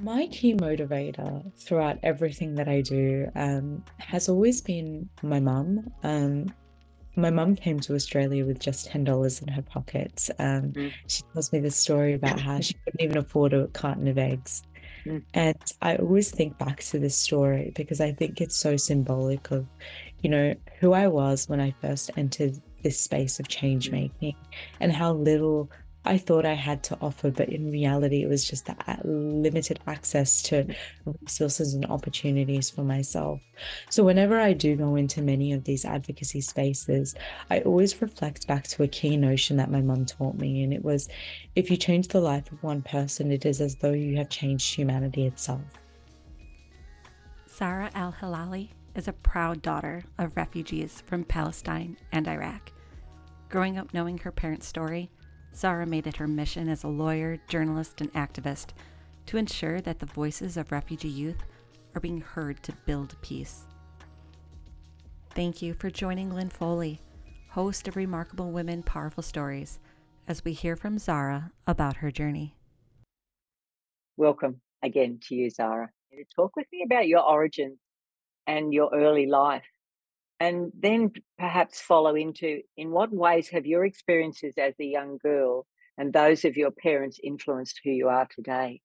My key motivator throughout everything that I do has always been my mum. My mum came to Australia with just $10 in her pocket. Mm, She tells me this story about how she couldn't even afford a carton of eggs. mm, And I always think back to this story because I think it's so symbolic of, who I was when I first entered this space of change mm, making and how little I thought I had to offer, but in reality, it was just that limited access to resources and opportunities for myself. So whenever I do go into many of these advocacy spaces, I always reflect back to a key notion that my mum taught me, and it was if you change the life of one person, it is as though you have changed humanity itself. Zahra Al Hilaly is a proud daughter of refugees from Palestine and Iraq. Growing up knowing her parents' story, Zahra made it her mission as a lawyer, journalist, and activist to ensure that the voices of refugee youth are being heard to build peace. Thank you for joining Lynn Foley, host of Remarkable Women, Powerful Stories, as we hear from Zahra about her journey. Welcome again to you, Zara. Talk with me about your origins and your early life, and then perhaps follow into in what ways have your experiences as a young girl and those of your parents influenced who you are today?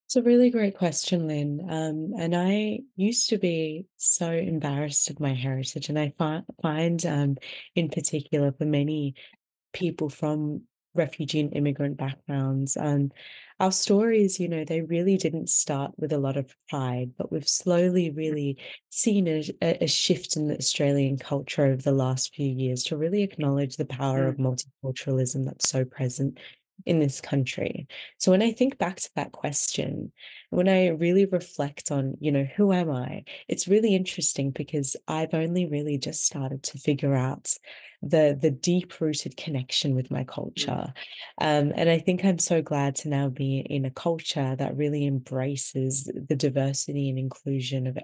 It's a really great question, Lynn. And I used to be so embarrassed of my heritage, and I find in particular, for many people from refugee and immigrant backgrounds. Our stories, they really didn't start with a lot of pride, but we've slowly really seen a shift in the Australian culture over the last few years to really acknowledge the power of Mm, multiculturalism that's so present in this country. So when I think back to that question, when I really reflect on, who am I? It's really interesting because I've only really just started to figure out the deep-rooted connection with my mm, culture. And I think I'm so glad to now be in a culture that really embraces the diversity and inclusion of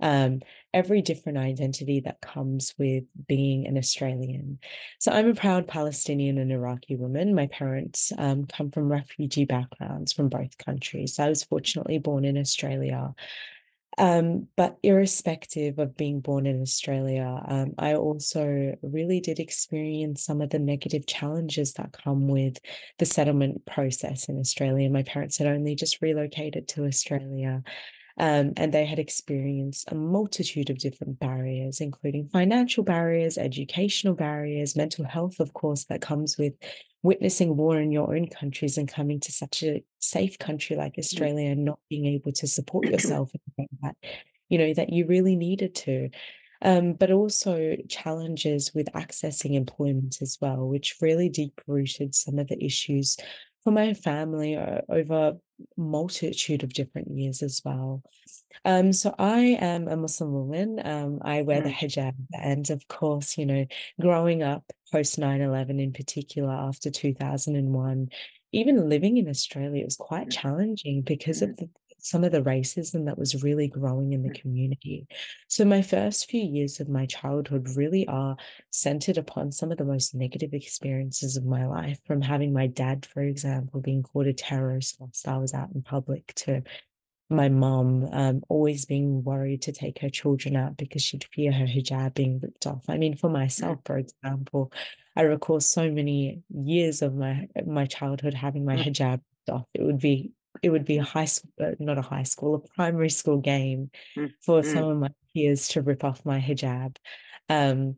um, every different identity that comes with being an Australian. So I'm a proud Palestinian and Iraqi woman. My parents come from refugee backgrounds from both countries. So I was fortunately born in Australia. But irrespective of being born in Australia, I also really did experience some of the negative challenges that come with the settlement process in Australia. My parents had only just relocated to Australia, and they had experienced a multitude of different barriers, including financial barriers, educational barriers, mental health, of course, that comes with witnessing war in your own countries and coming to such a safe country like mm, Australia and not being able to support yourself in the way that, that you really needed to. But also challenges with accessing employment as well, which really deep rooted some of the issues for my family over multitude of different years as well. So I am a Muslim woman. I wear the mm, hijab, and of course, growing up post 9/11 in particular after 2001, even living in Australia, it was quite mm, challenging because mm, of some of the racism that was really growing in the community. So my first few years of my childhood really are centered upon some of the most negative experiences of my life, from having my dad, for example, being called a terrorist whilst I was out in public, to my mom always being worried to take her children out because she'd fear her hijab being ripped off. I mean, for mm, myself, for example, I recall so many years of my childhood having my mm, hijab ripped off. It would be a mm, high school, not a high school, a primary school game mm, for some mm, of my peers to rip off my hijab. Um,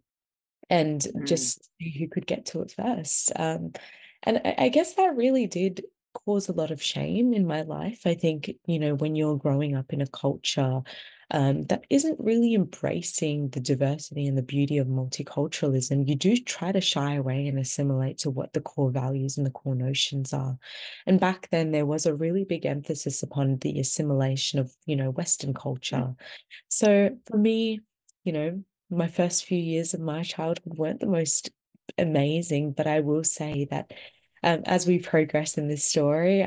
and mm, just see who could get to it first. And I guess that really did cause a lot of shame in my life. I think, when you're growing up in a culture that isn't really embracing the diversity and the beauty of multiculturalism, you do try to shy away and assimilate to what the core values and the core notions are. And back then, there was a really big emphasis upon the assimilation of, Western mm, culture. So for me, my first few years of my childhood weren't the most amazing, but I will say that as we progress in this story,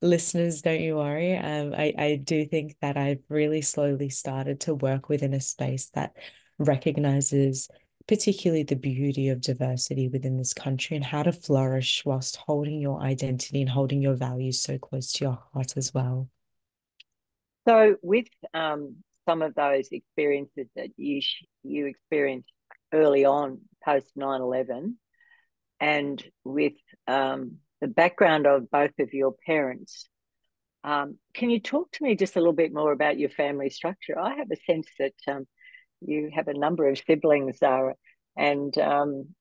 listeners, don't you worry. I do think that I've really slowly started to work within a space that recognizes particularly the beauty of diversity within this country and how to flourish whilst holding your identity and holding your values so close to your heart as well. So, with some of those experiences that you experienced early on, post 9/11, and with the background of both of your parents, can you talk to me just a little bit more about your family structure? I have a sense that you have a number of siblings, Zahra, and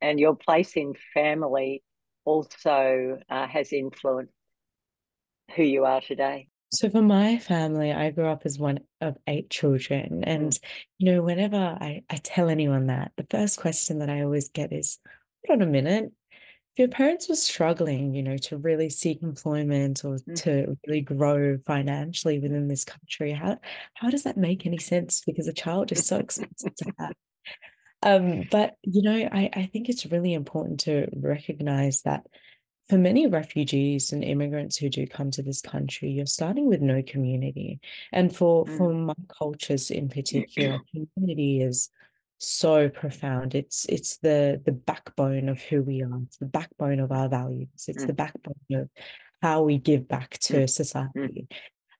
your place in family also has influenced who you are today. So for my family, I grew up as one of 8 children. And, whenever I tell anyone that, the first question that I always get is, hold on a minute, if your parents were struggling, to really seek employment or to really grow financially within this country, how does that make any sense? Because a child is so expensive to have. But I think it's really important to recognize that for many refugees and immigrants who do come to this country, you're starting with no community. And for my cultures in particular, community is so profound. It's the backbone of who we are. It's the backbone of our values. It's the backbone of how we give back to society.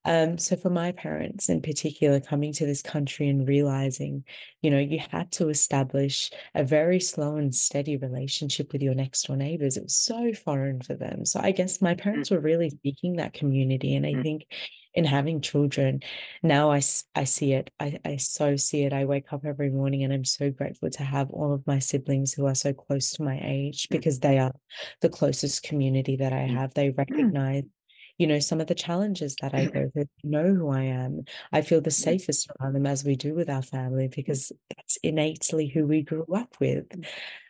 So for my parents in particular, coming to this country and realizing, you had to establish a very slow and steady relationship with your next door neighbors. It was so foreign for them. So I guess my parents were really seeking that community. And I think in having children, now I see it. I so see it. I wake up every morning and I'm so grateful to have all of my siblings who are so close to my age because they are the closest community that I have. They recognize some of the challenges that I go through, know who I am. I feel the safest around them as we do with our family because that's innately who we grew up with.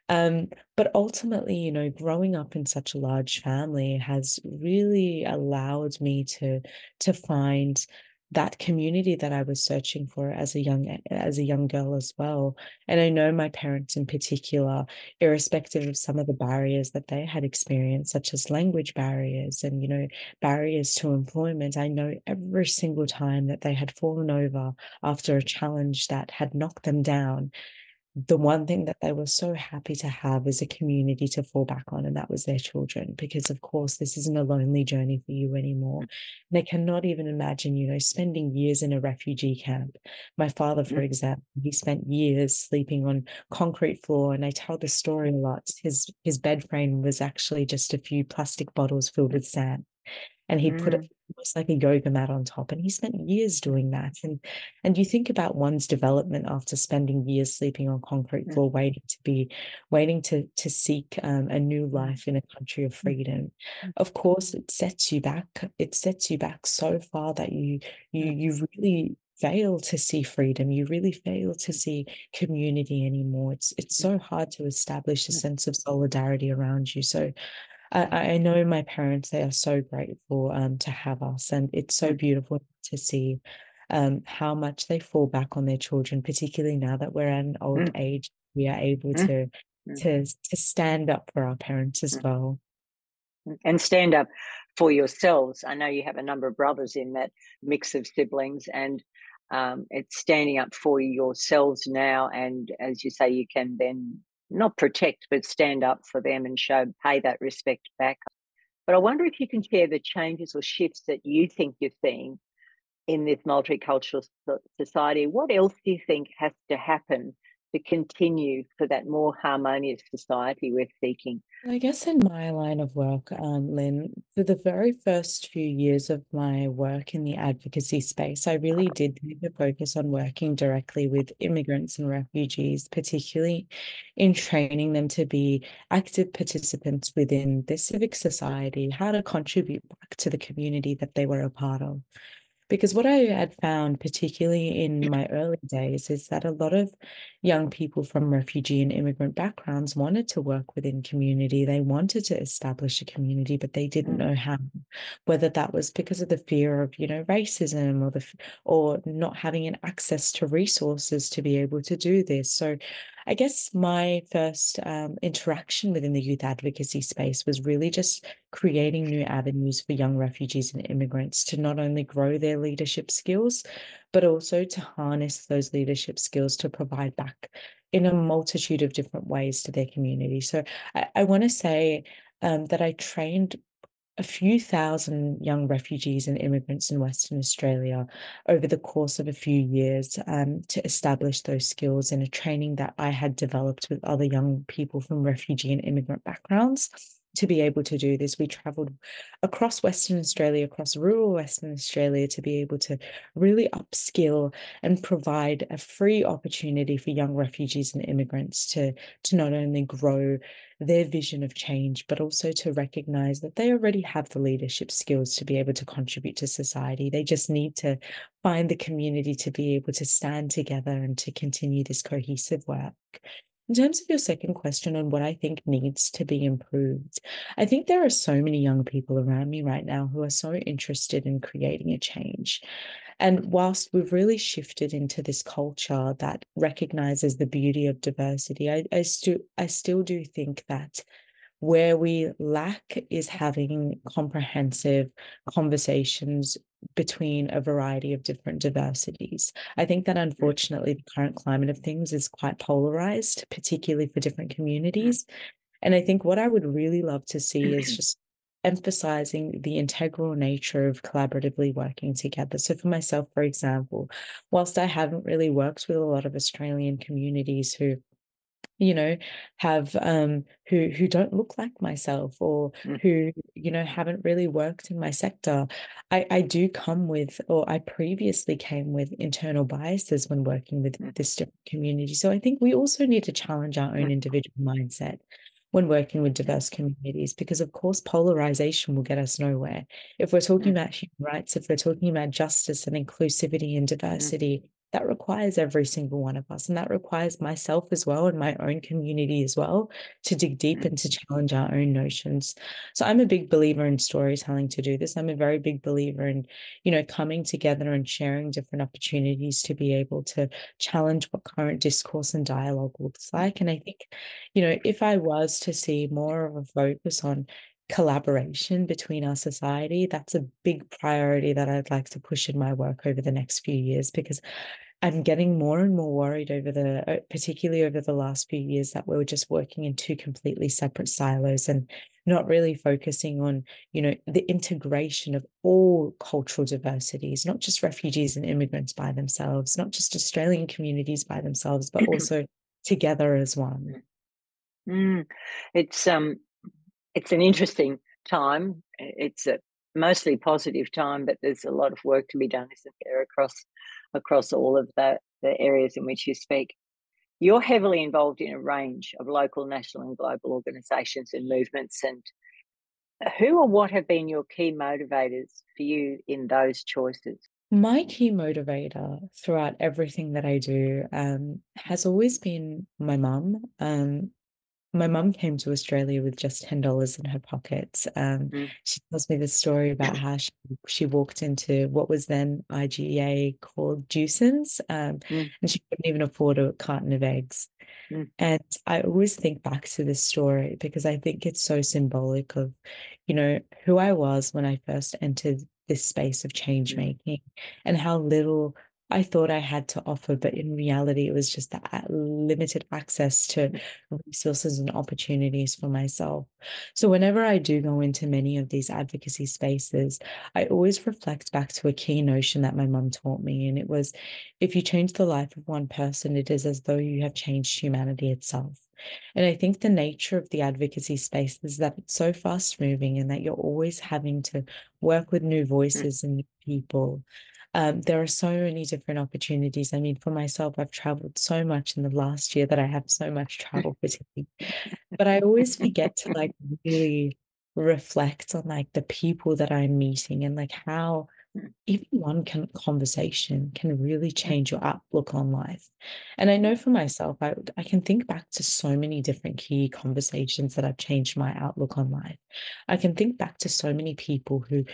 But ultimately, growing up in such a large family has really allowed me to find that community that I was searching for as a young girl as well. And I know my parents in particular, irrespective of some of the barriers that they had experienced, such as language barriers and, barriers to employment, I know every single time that they had fallen over after a challenge that had knocked them down, the one thing that they were so happy to have is a community to fall back on, and that was their children. Because, of course, this isn't a lonely journey for you anymore. They cannot even imagine, spending years in a refugee camp. My father, for example, he spent years sleeping on concrete floor, and I tell the story a lot. His bed frame was actually just a few plastic bottles filled with sand. And he'd put it almost like a yoga mat on top. And he spent years doing that. And you think about one's development after spending years sleeping on concrete floor, waiting to seek a new life in a country of freedom. Of course, it sets you back. It sets you back so far that you really fail to see freedom. You really fail to see community anymore. It's so hard to establish a sense of solidarity around you. So I know my parents, they are so grateful to have us, and it's so beautiful to see how much they fall back on their children, particularly now that we're at an old age. We are able to stand up for our parents as well. And stand up for yourselves. I know you have a number of brothers in that mix of siblings, and it's standing up for yourselves now. And as you say, you can then not protect, but stand up for them and pay that respect back. But I wonder if you can share the changes or shifts that you think you're seeing in this multicultural society. What else do you think has to happen to continue for that more harmonious society we're seeking? I guess in my line of work, Lynn, for the very first few years of my work in the advocacy space, I really did take a focus on working directly with immigrants and refugees, particularly in training them to be active participants within their civic society, how to contribute back to the community that they were a part of. Because what I had found, particularly in my early days, is that a lot of young people from refugee and immigrant backgrounds wanted to work within community. They wanted to establish a community, but they didn't know how. Whether that was because of the fear of, racism or not having an access to resources to be able to do this. So I guess my first interaction within the youth advocacy space was really just creating new avenues for young refugees and immigrants to not only grow their leadership skills, but also to harness those leadership skills to provide back in a multitude of different ways to their community. So I want to say that I trained a few thousand young refugees and immigrants in Western Australia over the course of a few years to establish those skills in a training that I had developed with other young people from refugee and immigrant backgrounds. To be able to do this, we travelled across Western Australia, across rural Western Australia, to be able to really upskill and provide a free opportunity for young refugees and immigrants to not only grow their vision of change, but also to recognize that they already have the leadership skills to be able to contribute to society. They just need to find the community to be able to stand together and to continue this cohesive work. In terms of your second question on what I think needs to be improved, I think there are so many young people around me right now who are so interested in creating a change. And whilst we've really shifted into this culture that recognizes the beauty of diversity, I still do think that where we lack is having comprehensive conversations between a variety of different diversities. I think that unfortunately the current climate of things is quite polarized, particularly for different communities. And I think what I would really love to see is just emphasizing the integral nature of collaboratively working together. So for myself, for example, whilst I haven't really worked with a lot of Australian communities who have who don't look like myself, or who haven't really worked in my sector, I do come with, or I previously came with, internal biases when working with this different community. So I think we also need to challenge our own individual mindset when working with diverse communities, because of course polarization will get us nowhere. If we're talking about human rights, if we're talking about justice and inclusivity and diversity, that requires every single one of us, and that requires myself as well, and my own community as well, to dig deep and to challenge our own notions. So I'm a big believer in storytelling to do this. I'm a very big believer in, coming together and sharing different opportunities to be able to challenge what current discourse and dialogue looks like. And I think, if I was to see more of a focus on collaboration between our society, that's a big priority that I'd like to push in my work over the next few years, because I'm getting more and more worried particularly over the last few years, that we're just working in two completely separate silos and not really focusing on, the integration of all cultural diversities, not just refugees and immigrants by themselves, not just Australian communities by themselves, but also together as one. It's an interesting time. It's a mostly positive time, but there's a lot of work to be done, isn't there, across all of the areas in which you speak. You're heavily involved in a range of local, national and global organisations and movements. And who or what have been your key motivators for you in those choices? My key motivator throughout everything that I do has always been my mum. My mum came to Australia with just $10 in her pocket. She tells me this story about how she walked into what was then IGA called Juicens, and she couldn't even afford a carton of eggs. And I always think back to this story because I think it's so symbolic of, who I was when I first entered this space of change making, and how little I thought I had to offer, but in reality, it was just that limited access to resources and opportunities for myself. So whenever I do go into many of these advocacy spaces, I always reflect back to a key notion that my mum taught me. And it was, if you change the life of one person, it is as though you have changed humanity itself. And I think the nature of the advocacy space is that it's so fast moving, and that you're always having to work with new voices and new people. There are so many different opportunities. I mean, for myself, I've traveled so much in the last year that I have so much travel fatigue. But I always forget to really reflect on the people that I'm meeting, and how even one conversation can really change your outlook on life. And I know for myself, I can think back to so many different key conversations that have changed my outlook on life. I can think back to so many people who,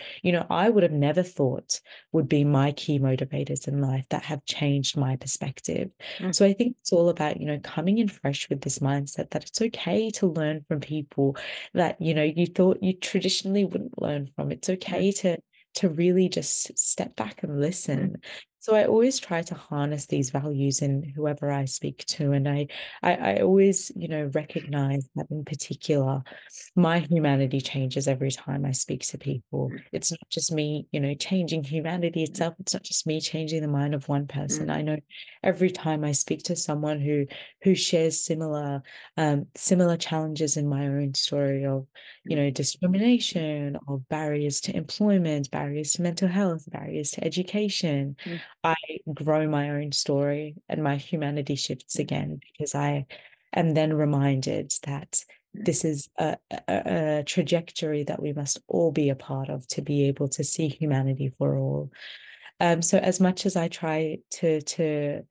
I would have never thought would be my key motivators in life, that have changed my perspective. So I think it's all about, coming in fresh with this mindset that it's okay to learn from people that, you thought you traditionally wouldn't learn from. It's okay to really just step back and listen. So I always try to harness these values in whoever I speak to. And I always, recognize that in particular, my humanity changes every time I speak to people. Mm, It's not just me, changing humanity mm, itself. It's not just me changing the mind of one person. mm, I know every time I speak to someone who shares similar challenges in my own story of, mm, discrimination, of barriers to employment, barriers to mental health, barriers to education. mm, I grow my own story and my humanity shifts mm, again because I am then reminded that mm, this is a trajectory that we must all be a part of to be able to see humanity for all. So as much as I try to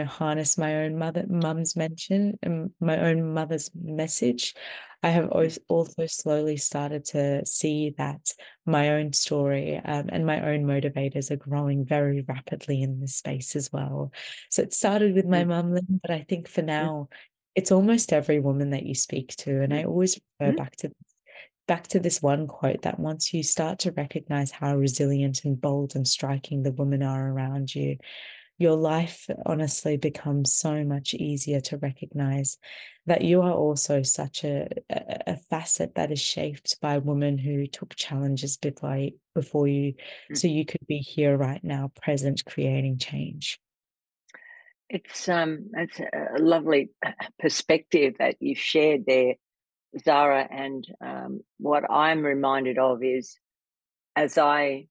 harness my own mum's mention and my own mother's message, I have mm, also slowly started to see that my own story and my own motivators are growing very rapidly in this space as well. So it started with my mm, mum, Lynn, but I think for mm, now, it's almost every woman that you speak to. And I mm, always refer mm. back to this one quote that once you start to recognize how resilient and bold and striking the women are around you, your life honestly becomes so much easier to recognize that you are also such a facet that is shaped by women who took challenges before you, Mm. so you could be here right now, present, creating change. It's a lovely perspective that you've shared there, Zara. And what I'm reminded of is, as I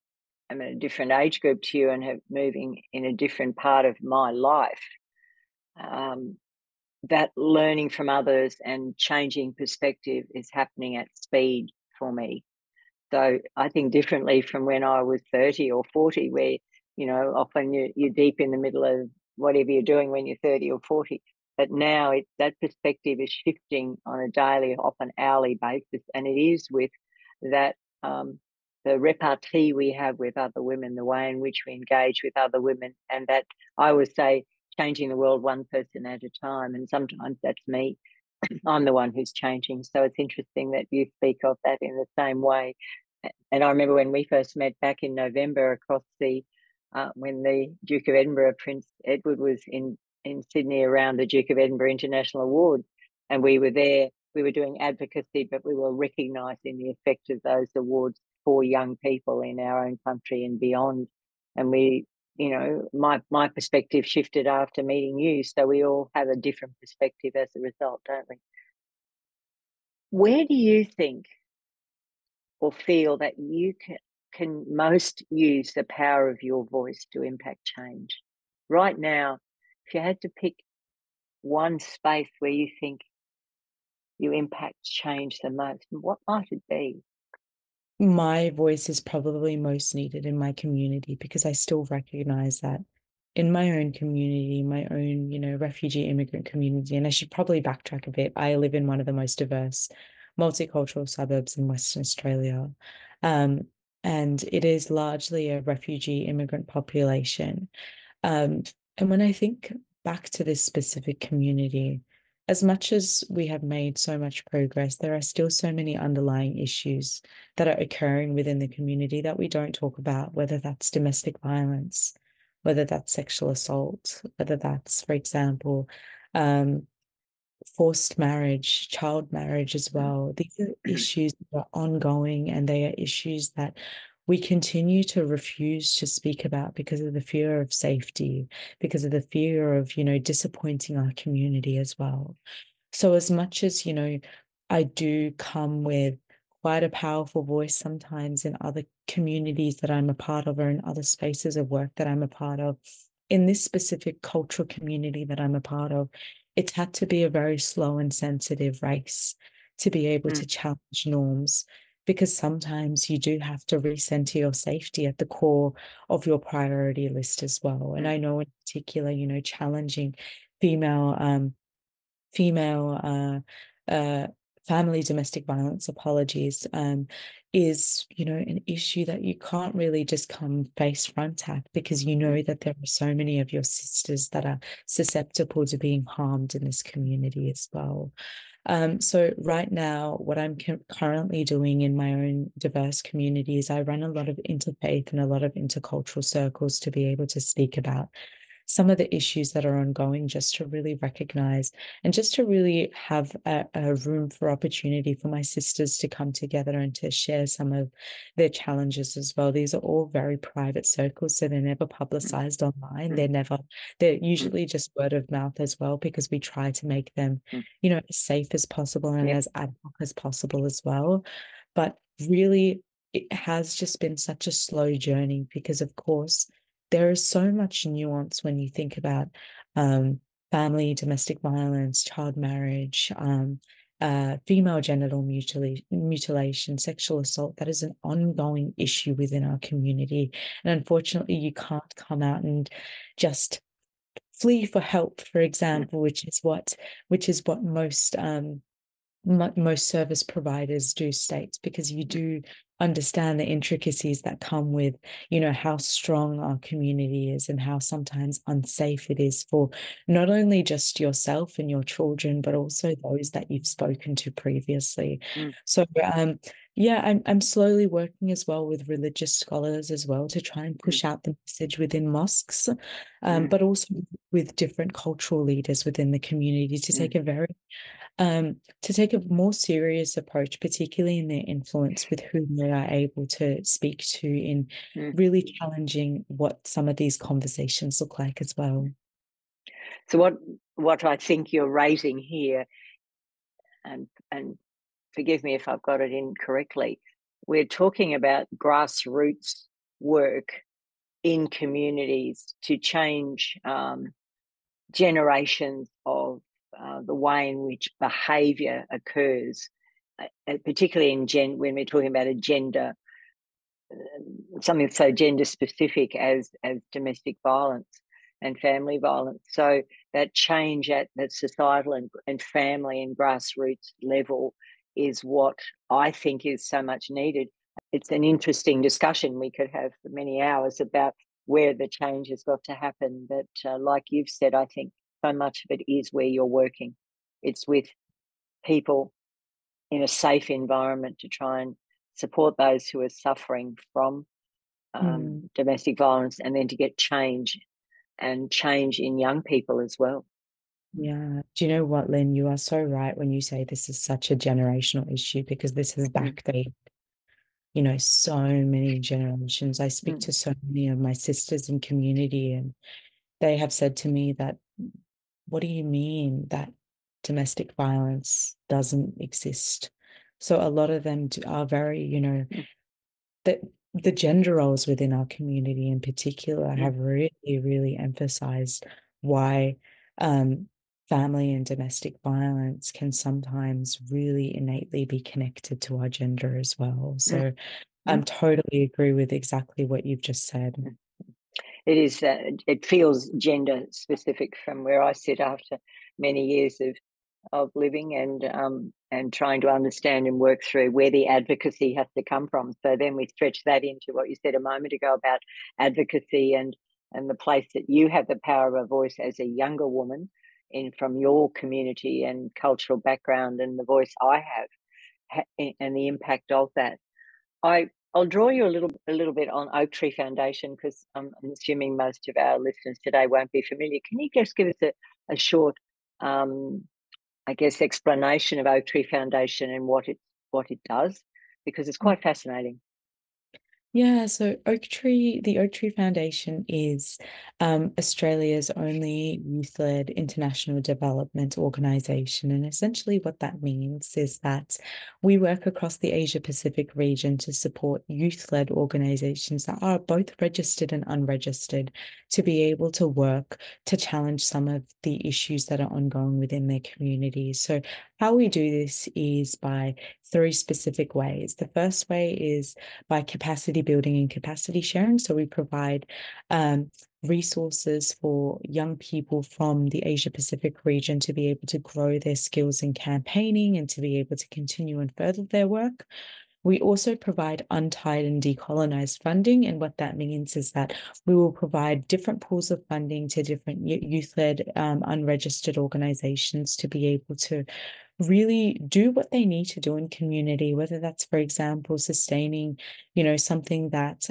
am in a different age group to you and have moving in a different part of my life, um, that learning from others and changing perspective is happening at speed for me. So I think differently from when I was 30 or 40, where, often you're deep in the middle of whatever you're doing when you're 30 or 40. But now that perspective is shifting on a daily, often hourly basis. And it is with that, the repartee we have with other women, the way in which we engage with other women. And that, I would say, changing the world one person at a time. And sometimes that's me. I'm the one who's changing. So it's interesting that you speak of that in the same way. And I remember when we first met back in November across when the Duke of Edinburgh, Prince Edward, was in Sydney around the Duke of Edinburgh International Award. And we were there, we were doing advocacy, but we were recognising the effect of those awards for young people in our own country and beyond. And my perspective shifted after meeting you. So we all have a different perspective as a result, don't we? Where do you think or feel that you can most use the power of your voice to impact change? Right now, if you had to pick one space where you think you impact change the most, what might it be? My voice is probably most needed in my community because I still recognize that in my own community, my own, refugee immigrant community, and I should probably backtrack a bit. I live in one of the most diverse multicultural suburbs in Western Australia. Um, and it is largely a refugee immigrant population. Um, and when I think back to this specific community, as much as we have made so much progress, there are still so many underlying issues that are occurring within the community that we don't talk about, whether that's domestic violence, whether that's sexual assault, whether that's, for example, um, forced marriage, child marriage as well. These are issues that are ongoing and they are issues that we continue to refuse to speak about because of the fear of safety, because of the fear of, disappointing our community as well. So as much as, I do come with quite a powerful voice sometimes in other communities that I'm a part of or in other spaces of work that I'm a part of, in this specific cultural community that I'm a part of, it's had to be a very slow and sensitive race to be able to Mm, challenge norms because sometimes you do have to recenter your safety at the core of your priority list as well. And mm, I know in particular, challenging female female family domestic violence apologies is an issue that you can't really just come face front at because you mm, know that there are so many of your sisters that are susceptible to being harmed in this community as well. So right now, what I'm currently doing in my own diverse communities, I run a lot of interfaith and a lot of intercultural circles to be able to speak about some of the issues that are ongoing, just to really recognize and just to really have a room for opportunity for my sisters to come together and to share some of their challenges as well. These are all very private circles, so they're never publicized online. They're usually just word of mouth as well, because we try to make them, as safe as possible and Yep. as ad hoc as possible as well. But really, it has just been such a slow journey because, of course, there is so much nuance when you think about family, domestic violence, child marriage, female genital mutilation, sexual assault. That is an ongoing issue within our community. And unfortunately, you can't come out and just flee for help, for example, which is what most service providers do state, because you do understand the intricacies that come with, how strong our community is and how sometimes unsafe it is for not only just yourself and your children, but also those that you've spoken to previously. So, yeah, I'm slowly working as well with religious scholars as well to try and push out the message within mosques, but also with different cultural leaders within the community to take a more serious approach, particularly in their influence with whom they are able to speak to, in really challenging what some of these conversations look like as well. So what I think you're raising here, and forgive me if I've got it incorrectly, we're talking about grassroots work in communities to change generations of the way in which behaviour occurs, particularly when we're talking about a gender, something so gender specific as domestic violence and family violence. So that change at that societal and family and grassroots level is what I think is so much needed. It's an interesting discussion we could have for many hours about where the change has got to happen. But like you've said, I think so much of it is where you're working. It's with people in a safe environment to try and support those who are suffering from domestic violence, and then to get change in young people as well. Yeah. Do you know what, Lynn? You are so right when you say this is such a generational issue, because this has backdated, so many generations. I speak to so many of my sisters in community, and they have said to me that, what do you mean that domestic violence doesn't exist? So a lot of them are very, the gender roles within our community in particular have really, really emphasized why family and domestic violence can sometimes really innately be connected to our gender as well. So I totally agree with exactly what you've just said. It is. It feels gender specific from where I sit after many years of living and trying to understand and work through where the advocacy has to come from. So then we stretch that into what you said a moment ago about advocacy and the place that you have the power of a voice as a younger woman from your community and cultural background, and the voice I have and the impact of that. I'll draw you a little bit on Oaktree Foundation, because I'm assuming most of our listeners today won't be familiar. Can you just give us a short, I guess, explanation of Oaktree Foundation and what it does, because it's quite fascinating. Yeah, so the Oaktree Foundation is Australia's only youth-led international development organisation. And essentially what that means is that we work across the Asia-Pacific region to support youth-led organisations that are both registered and unregistered to be able to work to challenge some of the issues that are ongoing within their communities. So how we do this is by three specific ways. The first way is by capacity building and capacity sharing. So we provide resources for young people from the Asia Pacific region to be able to grow their skills in campaigning and to be able to continue and further their work. We also provide untied and decolonized funding. And what that means is that we will provide different pools of funding to different youth-led, unregistered organizations to be able to really do what they need to do in community, whether that's, for example, sustaining, something that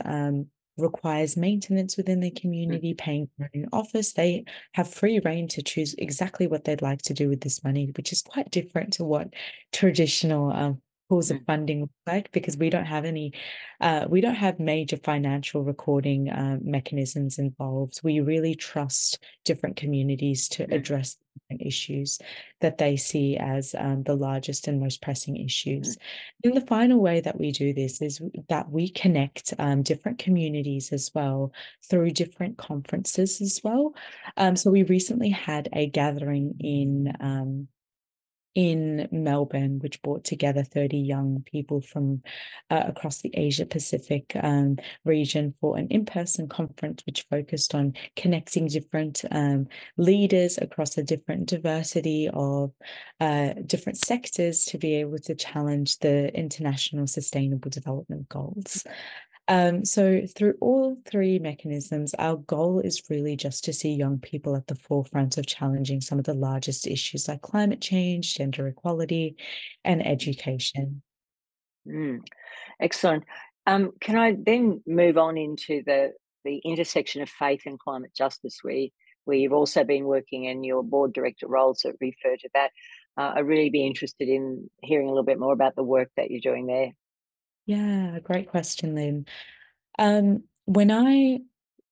requires maintenance within the community, paying for an office. They have free reign to choose exactly what they'd like to do with this money, which is quite different to what traditional pools of funding look like, because we don't have major financial recording mechanisms involved. We really trust different communities to address different issues that they see as the largest and most pressing issues. And the final way that we do this is that we connect different communities as well through different conferences as well. So we recently had a gathering in Melbourne, which brought together 30 young people from across the Asia Pacific region for an in-person conference, which focused on connecting different leaders across a different diversity of different sectors to be able to challenge the International Sustainable Development Goals. So through all three mechanisms, our goal is really just to see young people at the forefront of challenging some of the largest issues like climate change, gender equality, and education. Excellent. Can I then move on into the intersection of faith and climate justice, where you've also been working in your board director roles that refer to that? I'd really be interested in hearing a little bit more about the work that you're doing there. Yeah, great question, Lynn. When I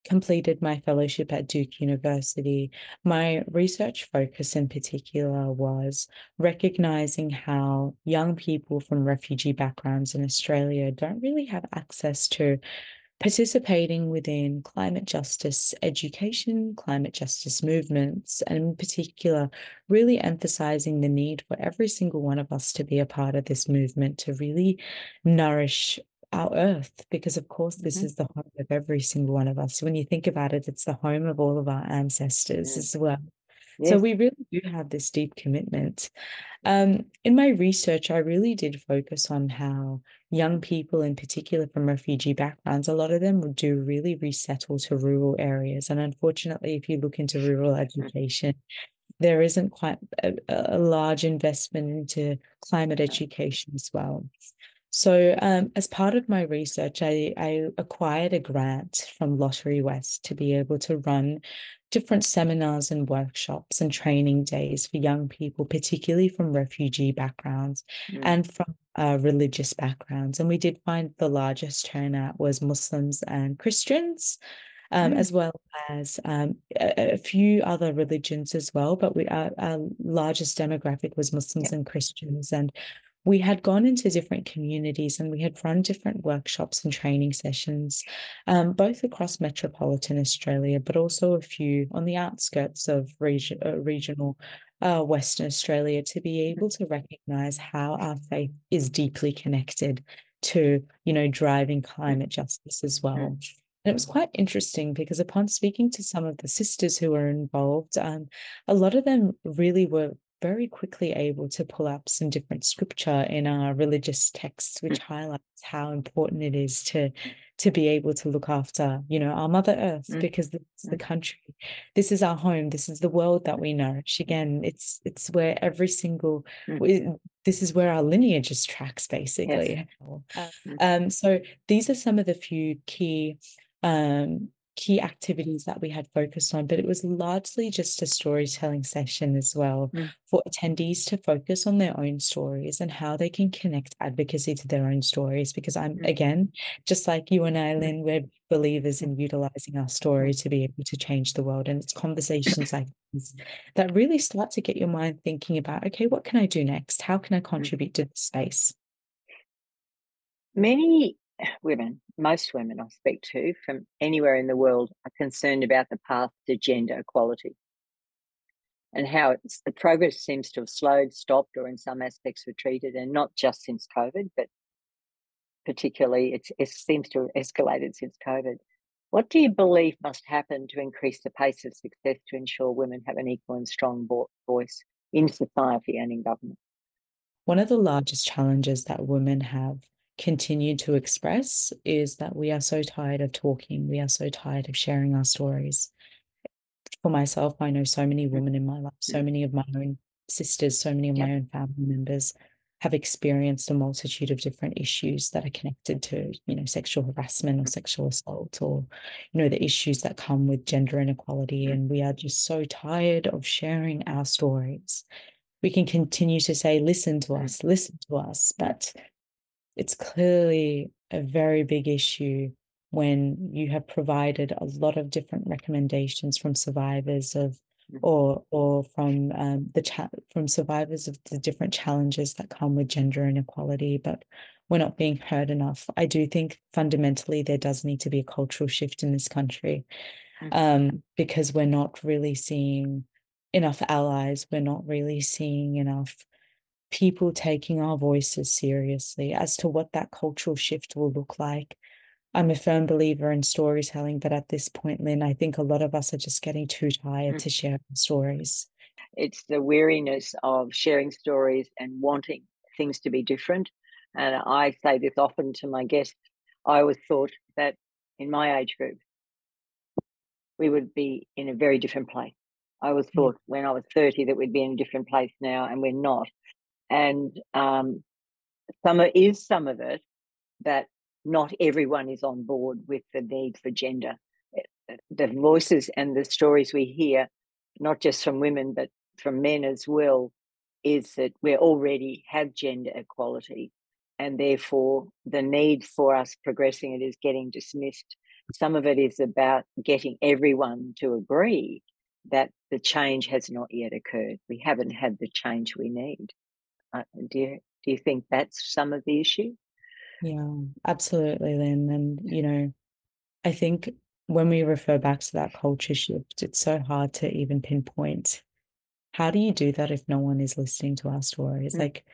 completed my fellowship at Duke University, my research focus in particular was recognizing how young people from refugee backgrounds in Australia don't really have access to participating within climate justice education, climate justice movements, and in particular, really emphasizing the need for every single one of us to be a part of this movement to really nourish our earth, because of course this is the home of every single one of us. When you think about it, it's the home of all of our ancestors as well. So Yes. we really do have this deep commitment. In my research, I really did focus on how young people, in particular from refugee backgrounds, a lot of them do really resettle to rural areas. And unfortunately, if you look into rural education, there isn't quite a large investment into climate education as well. So as part of my research, I acquired a grant from Lottery West to be able to run different seminars and workshops and training days for young people, particularly from refugee backgrounds and from religious backgrounds. And we did find the largest turnout was Muslims and Christians, as well as a few other religions as well. But our largest demographic was Muslims and Christians. And we had gone into different communities and we had run different workshops and training sessions, both across metropolitan Australia, but also a few on the outskirts of regional Western Australia, to be able to recognise how our faith is deeply connected to, driving climate justice as well. And it was quite interesting because upon speaking to some of the sisters who were involved, a lot of them really were very quickly able to pull up some different scripture in our religious texts, which highlights how important it is to be able to look after, our Mother Earth, because this is the country, this is our home, this is the world that we nourish. Again, it's where this is where our lineage is tracks, basically. Yes. So these are some of the few key activities that we had focused on, but it was largely just a storytelling session as well for attendees to focus on their own stories and how they can connect advocacy to their own stories. Because again, just like you and I, Lynn, we're believers in utilizing our story to be able to change the world. And it's conversations like these that really start to get your mind thinking about, okay, what can I do next? How can I contribute to this space? Many women, most women I speak to from anywhere in the world, are concerned about the path to gender equality and how the progress seems to have slowed, stopped, or in some aspects retreated, and not just since COVID, but particularly it seems to have escalated since COVID. What do you believe must happen to increase the pace of success to ensure women have an equal and strong voice in society and in government? One of the largest challenges that women have continue to express is that we are so tired of talking. We are so tired of sharing our stories. For myself, I know so many women in my life, so many of my own sisters, so many of my own family members have experienced a multitude of different issues that are connected to, sexual harassment or sexual assault, or, the issues that come with gender inequality. And we are just so tired of sharing our stories. We can continue to say, listen to us, but it's clearly a very big issue when you have provided a lot of different recommendations from survivors of or from from survivors of the different challenges that come with gender inequality, but we're not being heard enough. I do think fundamentally there does need to be a cultural shift in this country, because we're not really seeing enough allies. We're not really seeing enough people taking our voices seriously as to what that cultural shift will look like. I'm a firm believer in storytelling, but at this point, Lynn, I think a lot of us are just getting too tired to share our stories. It's the weariness of sharing stories and wanting things to be different. And I say this often to my guests. I always thought that in my age group, we would be in a very different place. I always thought when I was 30 that we'd be in a different place now, and we're not. And some of it that not everyone is on board with the need for gender. The voices and the stories we hear, not just from women, but from men as well, is that we already have gender equality, and therefore the need for us progressing it is getting dismissed. Some of it is about getting everyone to agree that the change has not yet occurred. We haven't had the change we need. Do you think that's some of the issue? Yeah, absolutely, Lynn. And, I think when we refer back to that culture shift, it's so hard to even pinpoint. How do you do that if no one is listening to our stories? Like,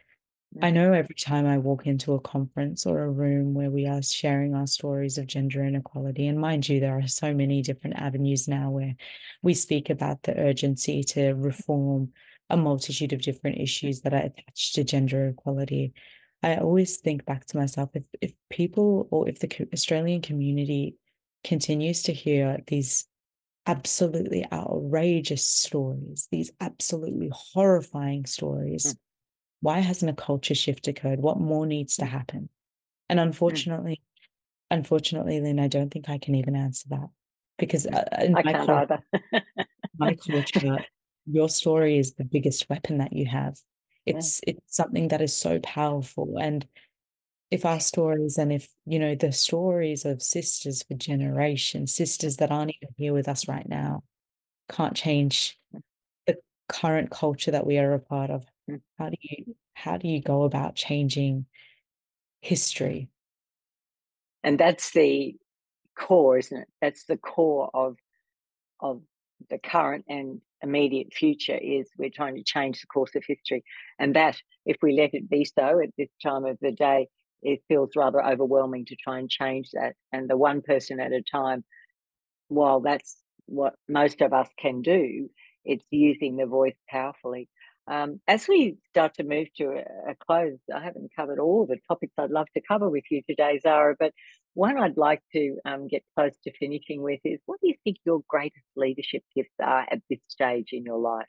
I know every time I walk into a conference or a room where we are sharing our stories of gender inequality, and mind you, there are so many different avenues now where we speak about the urgency to reform a multitude of different issues that are attached to gender equality. I always think back to myself, if people, or if the Australian community continues to hear these absolutely outrageous stories, these absolutely horrifying stories, why hasn't a culture shift occurred? What more needs to happen? And unfortunately, Lynn, I don't think I can even answer that, because in I can't either. my culture, your story is the biggest weapon that you have. It's something that is so powerful. And if our stories, and if, the stories of sisters for generations, sisters that aren't even here with us right now, can't change the current culture that we are a part of, how do you go about changing history? And that's the core, isn't it? That's the core of the current and immediate future, is we're trying to change the course of history. And that, if we let it be so at this time of the day, it feels rather overwhelming to try and change that. And the one person at a time, while that's what most of us can do, it's using the voice powerfully. As we start to move to a close, I haven't covered all the topics I'd love to cover with you today, Zahra, but one I'd like to get close to finishing with is, what do you think your greatest leadership gifts are at this stage in your life?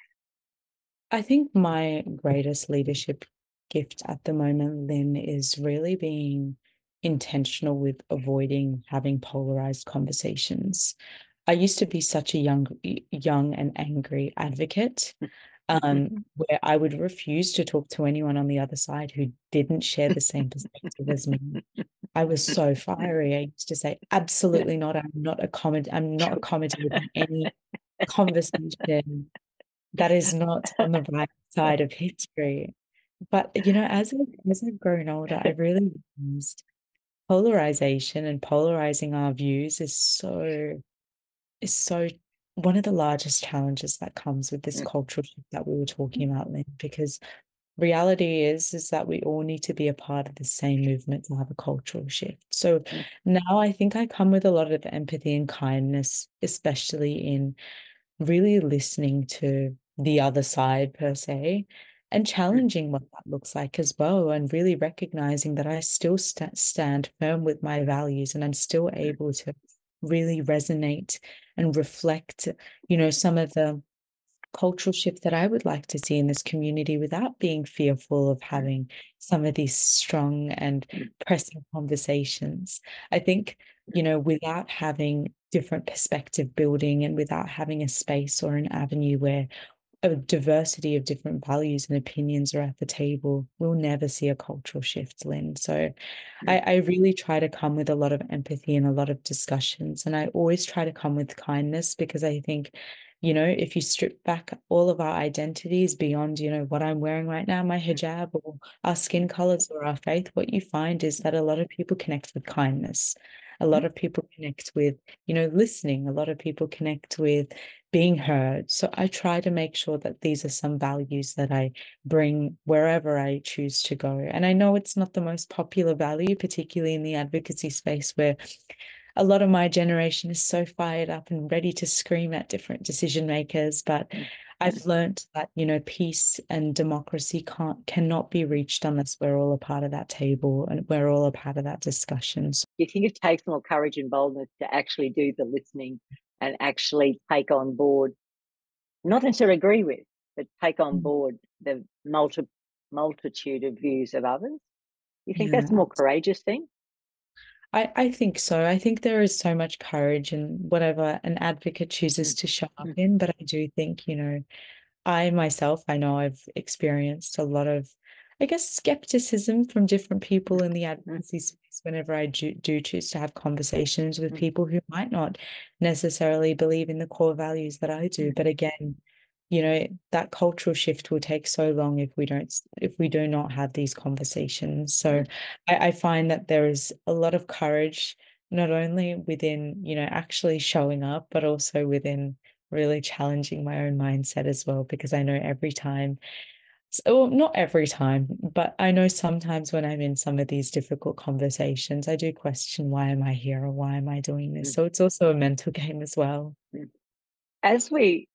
I think my greatest leadership gift at the moment, Lynn, is really being intentional with avoiding having polarized conversations. I used to be such a young and angry advocate, where I would refuse to talk to anyone on the other side who didn't share the same perspective as me. I was so fiery. I used to say, absolutely not. I'm not accommodating any conversation that is not on the right side of history. But, as I've grown older, I really realized polarization and polarizing our views is so one of the largest challenges that comes with this cultural shift that we were talking about, Lynn, because reality is that we all need to be a part of the same movement to have a cultural shift. So now I think I come with a lot of empathy and kindness, especially in really listening to the other side per se, and challenging what that looks like as well, and really recognizing that I still stand firm with my values, and I'm still able to really resonate and reflect, some of the cultural shift that I would like to see in this community without being fearful of having some of these strong and pressing conversations. I think, without having different perspective building and without having a space or an avenue where a diversity of different values and opinions are at the table, we'll never see a cultural shift, Lynn. So I really try to come with a lot of empathy and a lot of discussions. And I always try to come with kindness, because I think, if you strip back all of our identities beyond, what I'm wearing right now, my hijab, or our skin colors or our faith, what you find is that a lot of people connect with kindness. A lot of people connect with, listening. A lot of people connect with being heard. So I try to make sure that these are some values that I bring wherever I choose to go. And I know it's not the most popular value, particularly in the advocacy space, where a lot of my generation is so fired up and ready to scream at different decision makers. But I've learned that, peace and democracy cannot be reached unless we're all a part of that table and we're all a part of that discussion. So, you think it takes more courage and boldness to actually do the listening and actually take on board, not necessarily agree with, but take on board the multitude of views of others? You think that's a more courageous thing? I think so. I think there is so much courage in whatever an advocate chooses to show up in, but I do think, I myself, I know I've experienced a lot of, I guess, skepticism from different people in the advocacy space whenever I do choose to have conversations with people who might not necessarily believe in the core values that I do. But again, that cultural shift will take so long if we do not have these conversations. So I find that there is a lot of courage, not only within, actually showing up, but also within really challenging my own mindset as well, because I know every time, so not every time, but I know sometimes when I'm in some of these difficult conversations, I do question, why am I here, or why am I doing this? So it's also a mental game as well.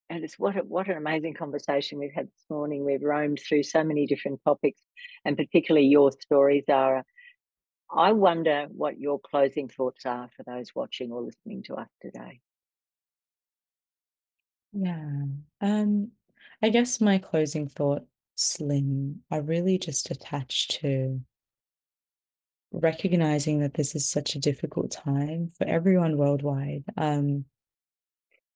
And it's what an amazing conversation we've had this morning. We've roamed through so many different topics, and particularly your story, Zahra. I wonder what your closing thoughts are for those watching or listening to us today. Yeah. I guess my closing thoughts, Lynn, are really just attached to recognizing that this is such a difficult time for everyone worldwide.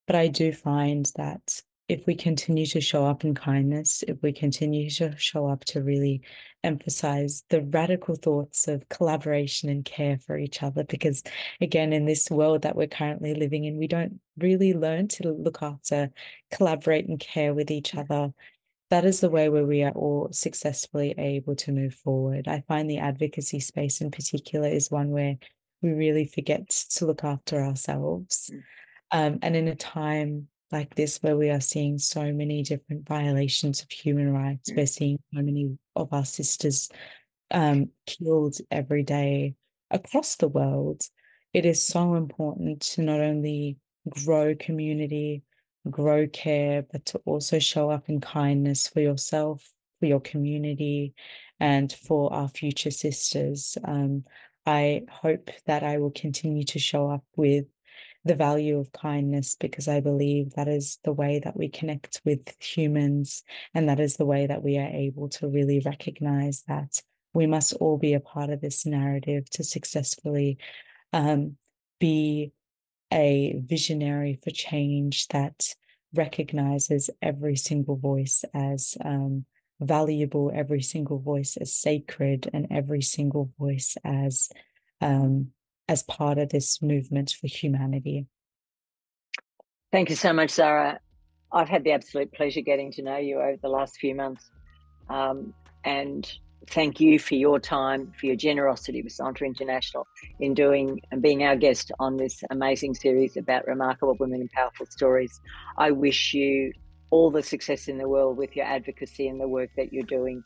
But I do find that if we continue to show up in kindness, if we continue to show up to really emphasize the radical thoughts of collaboration and care for each other, because again, in this world that we're currently living in, we don't really learn to look after, collaborate and care with each other. That is the way where we are all successfully able to move forward. I find the advocacy space in particular is one where we really forget to look after ourselves. And in a time like this, where we are seeing so many different violations of human rights, we're seeing so many of our sisters killed every day across the world. It is so important to not only grow community, grow care, but to also show up in kindness for yourself, for your community, and for our future sisters. I hope that I will continue to show up with the value of kindness, because I believe that is the way that we connect with humans, and that is the way that we are able to really recognize that we must all be a part of this narrative to successfully be a visionary for change that recognizes every single voice as valuable, every single voice as sacred, and every single voice as part of this movement for humanity. Thank you so much, Zahra. I've had the absolute pleasure getting to know you over the last few months. And thank you for your time, for your generosity with Zonta International in doing and being our guest on this amazing series about remarkable women and powerful stories. I wish you all the success in the world with your advocacy and the work that you're doing,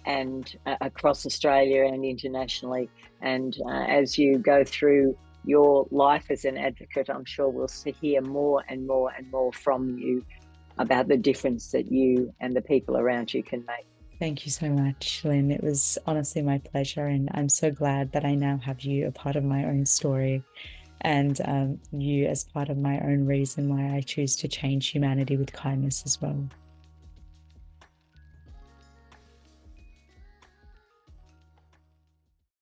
and across Australia and internationally. And as you go through your life as an advocate, I'm sure we'll hear more and more and more from you about the difference that you and the people around you can make. Thank you so much, Lynn. It was honestly my pleasure, and I'm so glad that I now have you a part of my own story, and you as part of my own reason why I choose to change humanity with kindness as well.